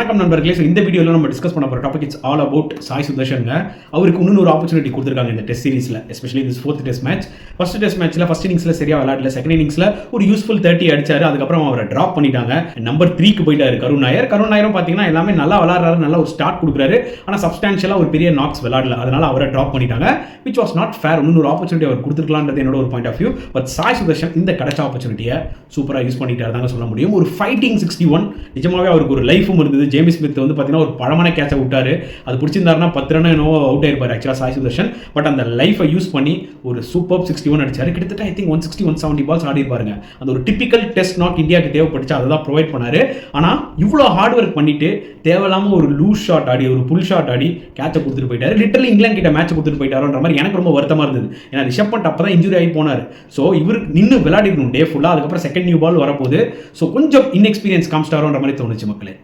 வணக்கம் நண்பர்களே. இந்த வீடியோவில் நம்ம டிஸ்கஸ் பண்ண போகிற topic it's all about Sai Sudharsan. அவருக்கு இன்னொரு ஒரு ஆப்பர்ச்சுனிட்டி கொடுத்துருக்காங்க இந்த டெஸ்ட் சீரிஸில், எஸ்பெஷலி இந்த 4th test match. First test மேட்ச்சில் ஃபர்ஸ்ட் இன்னிங்ஸில் சரியாக விளையாடல, செகண்ட் இன்னிங்ஸில் ஒரு யூஸ்ஃபுல் 30 அடிச்சாரு. அதுக்கப்புறம் அவரை ட்ராப் பண்ணிட்டாங்க. நம்பர் 3க்கு போயிட்டாரு கருண் நாயர். கருண் நாயரும் பார்த்தீங்கன்னா எல்லாமே நல்லா விளையாடுறாரு, நல்ல ஒரு ஸ்டார்ட் கொடுக்குறாரு. ஆனால் சப்ஸ்டான்ஷியலாக ஒரு பெரிய நாக்ஸ் விளையாடல, அதனால அவரை ட்ராப் பண்ணிட்டாங்க. Which was not fair. இன்னொரு ஆப்பர்ச்சுனிட்டி அவர் கொடுத்துருக்கலான்றது என்னோட ஒரு point of view. But Sai Sudharsan இந்த கிடைச்ச ஆப்பர்ச்சுனிட்டியை சூப்பராக யூஸ் பண்ணிட்டாரு தாங்க சொல்ல முடியும். ஒரு ஃபைட்டிங் 61, நிஜமாவே அவருக்கு ஒரு லைஃபும் இருந்தது. ஜேமி ஸ்மித் வந்து பார்த்தீங்கன்னா ஒரு பழமான கேட்சை விட்டாரு. அது பிடிச்சிருந்தாருன்னா 10 ரன் என்னவோ அவுட் ஆயிருப்பார் ஆக்சுவலாக சாய் சுதர்ஷன். பட் அந்த லைஃபை யூஸ் பண்ணி ஒரு சூப்பர் 61 அடிச்சாரு. கிட்டத்தட்ட ஐ திங்க் 160-170 பால்ஸ் ஆடி இருப்பாருங்க. அந்த ஒரு டிபிக்கல் டெஸ்ட் நாக் இந்தியாவுக்கு தேவைப்பட்டுச்சு, அதை தான் ப்ரொவைட் பண்ணாரு. ஆனால் இவ்வளோ ஹார்ட் ஒர்க் பண்ணிட்டு தேவையில்லாமல் ஒரு லூஸ் ஷாட் ஆடி, ஒரு புல் ஷாட் ஆடி கேட்சை கொடுத்துட்டு போயிட்டாரு. லிட்டரலி இங்கிலாந்து கிட்ட மேட்ச் கொடுத்துட்டு போயிட்டாருன்ற மாதிரி எனக்கு ரொம்ப வருத்தமாக இருந்தது. ஏன்னா ரிஷப் பண்ட் அப்போ தான் இன்ஜுரி ஆகி போனார். ஸோ இவர் நின்று விளையாடிக்கணும் டே ஃபுல்லாக. அதுக்கப்புறம் செகண்ட் நியூ பால் வரப்போகுது. ஸோ கொஞ்சம் இன்எக்ஸ்பீரியன்ஸ் காமிச்சிட்டாரோன்ற மாதிரி தோணுச்சு மக்களே.